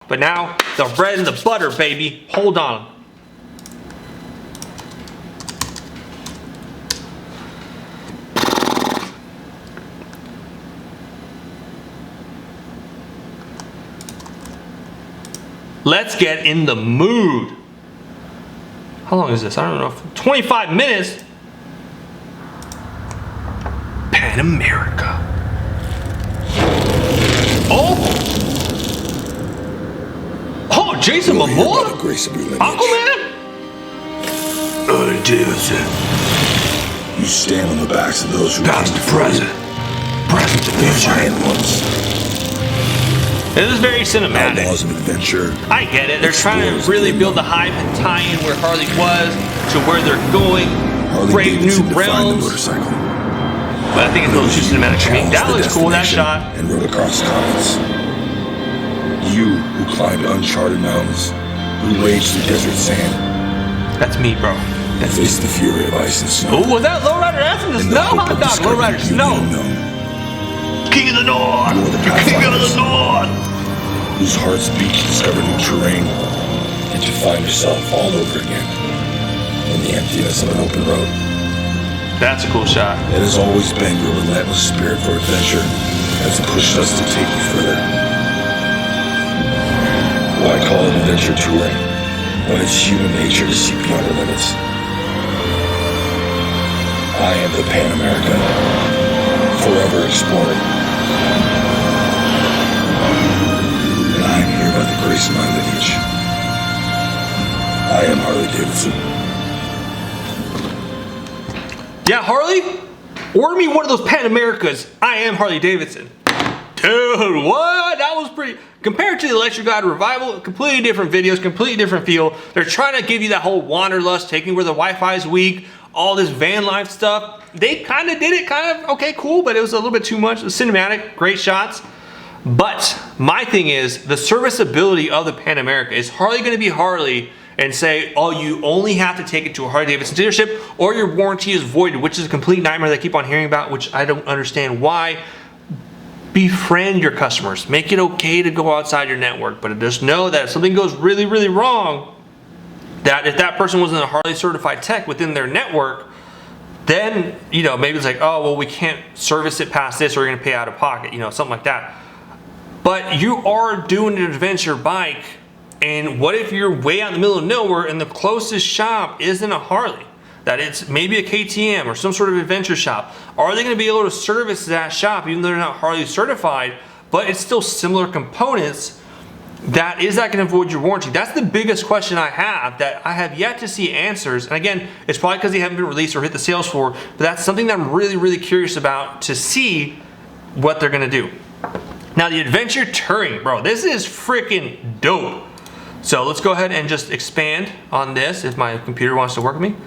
But now, the bread and the butter, baby. Hold on. Let's get in the mood. How long is this? I don't know. 25 minutes. Pan America. Oh! Oh, Jason Momoa? Aquaman? Harley Davidson. You stand on the backs of those who past to present. Present to future. Giant ones. This is very cinematic. Outlaws of adventure. I get it. They're trying to really build the hype and tie in where Harley was to where they're going. Great new realms. But I think it's a little too cinematic for me. That looks cool, that shot. And rode across continents. You who climbed uncharted mountains, who raged through desert sand. That's me, bro. That's faced the fury of ice and snow. Oh, was that Lowrider F in the snow? Hot dog, Lowrider Snow. King of the North. King of the North. Whose hearts beat to discover new terrain and to find yourself all over again in the emptiness of an open road. That's a cool shot. It has always been your relentless spirit for adventure that's pushed us to take you further. Why call it adventure touring when it's human nature to seek beyond the limits? I am the Pan America, forever exploring. And I am here by the grace of my lineage. I am Harley Davidson. Yeah, Harley? Order me one of those Pan Americas. I am Harley Davidson. Dude, what? That was pretty... Compared to the Electric Guide Revival, completely different videos, completely different feel. They're trying to give you that whole wanderlust, taking where the Wi-Fi is weak, all this van life stuff. They kind of did it, kind of, okay, cool, but it was a little bit too much. It was cinematic, great shots. But my thing is, the serviceability of the Pan America. Is Harley going to be Harley and say, oh, you only have to take it to a Harley Davidson dealership or your warranty is voided, which is a complete nightmare that I keep on hearing about, which I don't understand why. Befriend your customers. Make it okay to go outside your network, but just know that if something goes really, really wrong, that if that person wasn't a Harley certified tech within their network, then, you know, maybe it's like, oh, well, we can't service it past this or we're going to pay out of pocket, you know, something like that. But you are doing an adventure bike, and what if you're way out in the middle of nowhere and the closest shop isn't a Harley? That it's maybe a KTM or some sort of adventure shop. Are they going to be able to service that shop even though they're not Harley certified, but it's still similar components? That is that going to void your warranty? That's the biggest question I have that I have yet to see answers. And again, it's probably because they haven't been released or hit the sales floor, but that's something that I'm really, really curious about to see what they're going to do. Now the adventure touring, bro, this is freaking dope. So let's go ahead and just expand on this if my computer wants to work with me.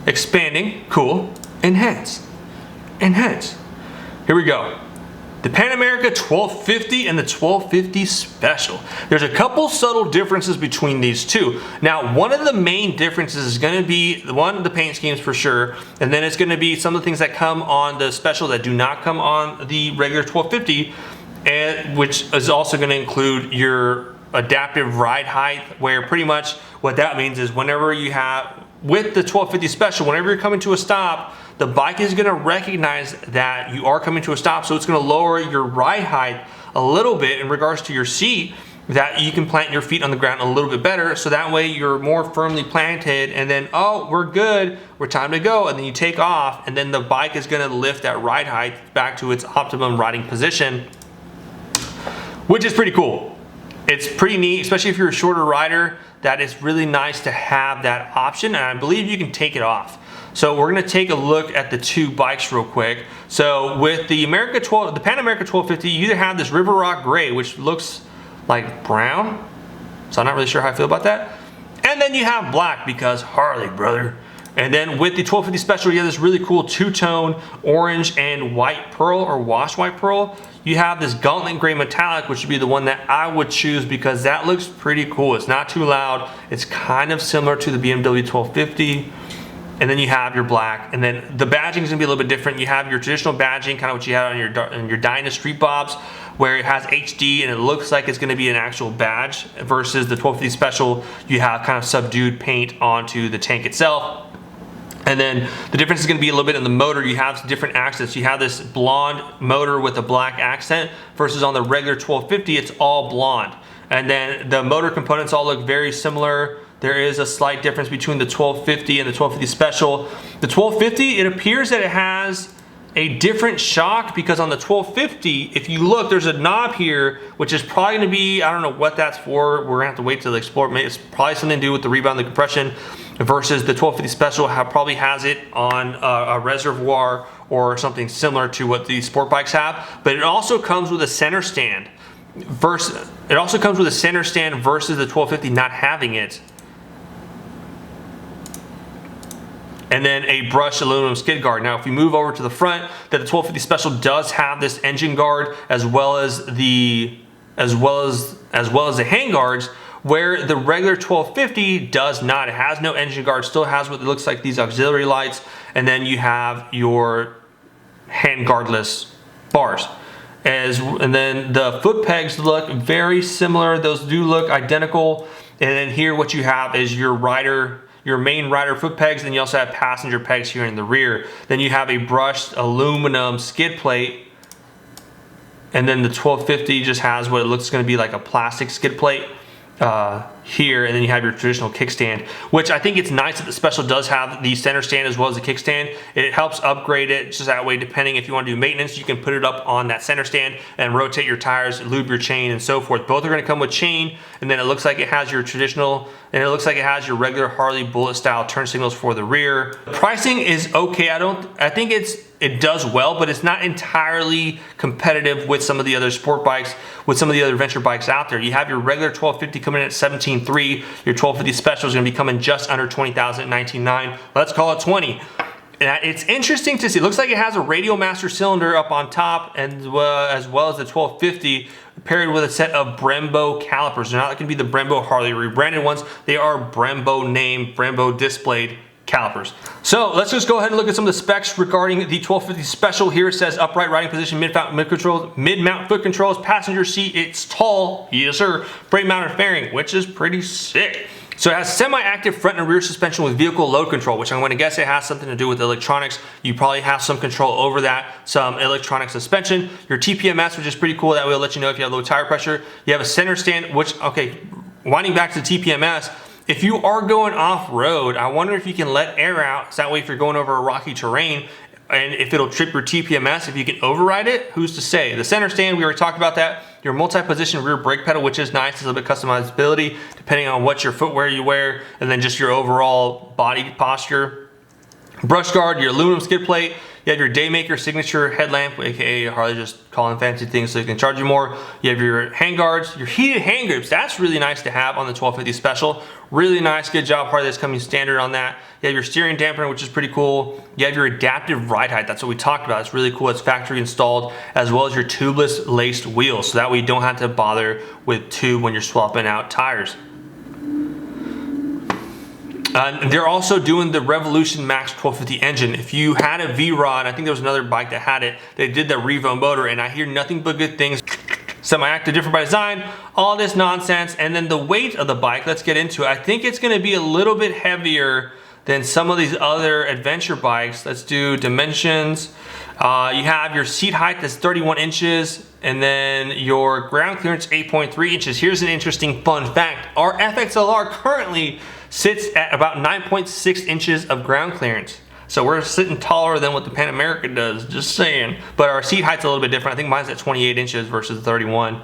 Expanding, cool, enhance, enhance. Here we go. The Pan America 1250 and the 1250 Special. There's a couple subtle differences between these two. Now, one of the main differences is going to be, one, the paint schemes for sure, and then it's going to be some of the things that come on the Special that do not come on the regular 1250, and which is also going to include your adaptive ride height, where pretty much what that means is whenever you have, with the 1250 Special, whenever you're coming to a stop, the bike is going to recognize that you are coming to a stop, so it's going to lower your ride height a little bit in regards to your seat, that you can plant your feet on the ground a little bit better, so that way you're more firmly planted, and then, oh, we're good, we're time to go, and then you take off, and then the bike is going to lift that ride height back to its optimum riding position, which is pretty cool. It's pretty neat, especially if you're a shorter rider. That is really nice to have that option, and I believe you can take it off. So we're gonna take a look at the two bikes real quick. So with the Pan America 1250, you either have this River Rock Gray, which looks like brown, so I'm not really sure how I feel about that. And then you have black, because Harley, brother. And then with the 1250 Special, you have this really cool two-tone orange and white pearl, or washed white pearl. You have this Gauntlet Gray Metallic, which would be the one that I would choose because that looks pretty cool. It's not too loud. It's kind of similar to the BMW 1250. And then you have your black, and then the badging is gonna be a little bit different. You have your traditional badging, kind of what you had on your Dyna Street Bobs, where it has HD and it looks like it's going to be an actual badge, versus the 1250 Special, you have kind of subdued paint onto the tank itself. And then the difference is going to be a little bit in the motor. You have different accents. You have this blonde motor with a black accent, versus on the regular 1250, it's all blonde. And then the motor components all look very similar. There is a slight difference between the 1250 and the 1250 Special. The 1250, it appears that it has a different shock, because on the 1250, if you look, there's a knob here, which is probably going to be, I don't know what that's for. We're going to have to wait till the explore. It's probably something to do with the rebound, the compression, versus the 1250 Special probably has it on a reservoir or something similar to what the sport bikes have. But it also comes with a center stand. Versus the 1250 not having it. And then a brushed aluminum skid guard. Now, if we move over to the front, that the 1250 Special does have this engine guard, as well as the hand guards, where the regular 1250 does not. It has no engine guard, still has what it looks like these auxiliary lights, and then you have your hand guardless bars. And then the foot pegs look very similar. Those do look identical. And then here what you have is your main rider foot pegs, then you also have passenger pegs here in the rear. Then you have a brushed aluminum skid plate, and then the 1250 just has what it looks going to be like a plastic skid plate here, and then you have your traditional kickstand, which I think it's nice that the Special does have the center stand as well as the kickstand. It helps upgrade it, just that way, depending if you want to do maintenance, you can put it up on that center stand and rotate your tires, lube your chain, and so forth. Both are going to come with chain, and then it looks like it has your traditional, and it looks like it has your regular Harley bullet style turn signals for the rear. The pricing is okay. I think it does well, but it's not entirely competitive with some of the other sport bikes, with some of the other adventure bikes out there. You have your regular 1250 coming in at $17,300. Your 1250 Special is going to be coming just under $20,000 at $19,900. Let's call it $20,000. And it's interesting to see. It looks like it has a Radial Master cylinder up on top, and as well as the 1250, paired with a set of Brembo calipers. They're not going to be the Brembo Harley rebranded ones. They are Brembo named, Brembo displayed calipers. So let's just go ahead and look at some of the specs regarding the 1250 Special. Here it says upright riding position, mid-mount foot controls, passenger seat, it's tall, yes sir, brake mounted fairing, which is pretty sick. So it has semi-active front and rear suspension with vehicle load control, which I'm going to guess it has something to do with electronics. You probably have some control over that, some electronic suspension. Your TPMS, which is pretty cool, that will let you know if you have low tire pressure. You have a center stand, which, okay, winding back to the TPMS, if you are going off-road, I wonder if you can let air out, so that way if you're going over a rocky terrain, and if it'll trip your TPMS, if you can override it, who's to say? The center stand, we already talked about that. Your multi-position rear brake pedal, which is nice, a little bit customizability, depending on what your footwear you wear, and then just your overall body posture. Brush guard, your aluminum skid plate. You have your Daymaker signature headlamp, aka Harley just calling fancy things so you can charge you more. You have your hand guards, your heated hand grips. That's really nice to have on the 1250 Special. Really nice, good job. Harley, that's coming standard on that. You have your steering dampener, which is pretty cool. You have your adaptive ride height. That's what we talked about. It's really cool. It's factory installed, as well as your tubeless laced wheels. So that way you don't have to bother with tube when you're swapping out tires. They're also doing the Revolution Max 1250 engine. If you had a V-Rod, I think there was another bike that had it, they did the Revo motor, and I hear nothing but good things. Semi-active, different by design, all this nonsense. And then the weight of the bike, let's get into it. I think it's gonna be a little bit heavier than some of these other adventure bikes. Let's do dimensions. You have your seat height that's 31 inches, and then your ground clearance 8.3 inches. Here's an interesting fun fact. Our FXLR currently sits at about 9.6 inches of ground clearance. So we're sitting taller than what the Pan America does, just saying. But our seat height's a little bit different. I think mine's at 28 inches versus 31.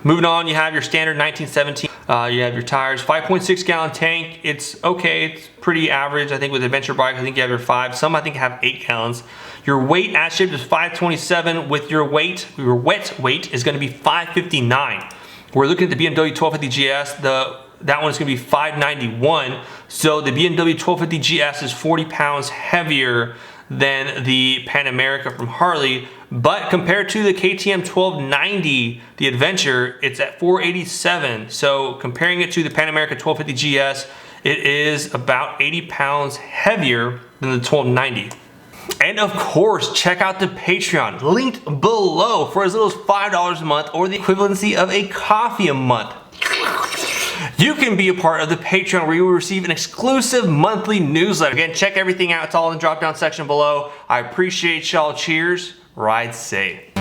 Moving on, you have your standard 1917. You have your tires, 5.6 gallon tank. It's okay, it's pretty average. I think with adventure bike, I think you have your 5. Some I think have 8 gallons. Your weight as shipped is 527. With your weight, your wet weight is gonna be 559. We're looking at the BMW 1250 GS. That one is going to be 591. So the BMW 1250 GS is 40 pounds heavier than the Pan America from Harley. But compared to the KTM 1290, the Adventure, it's at 487. So comparing it to the Pan America 1250 GS, it is about 80 pounds heavier than the 1290. And of course, check out the Patreon, linked below, for as little as $5 a month or the equivalency of a coffee a month. You can be a part of the Patreon where you will receive an exclusive monthly newsletter. Again, check everything out. It's all in the drop down section below. I appreciate y'all. Cheers. Ride safe.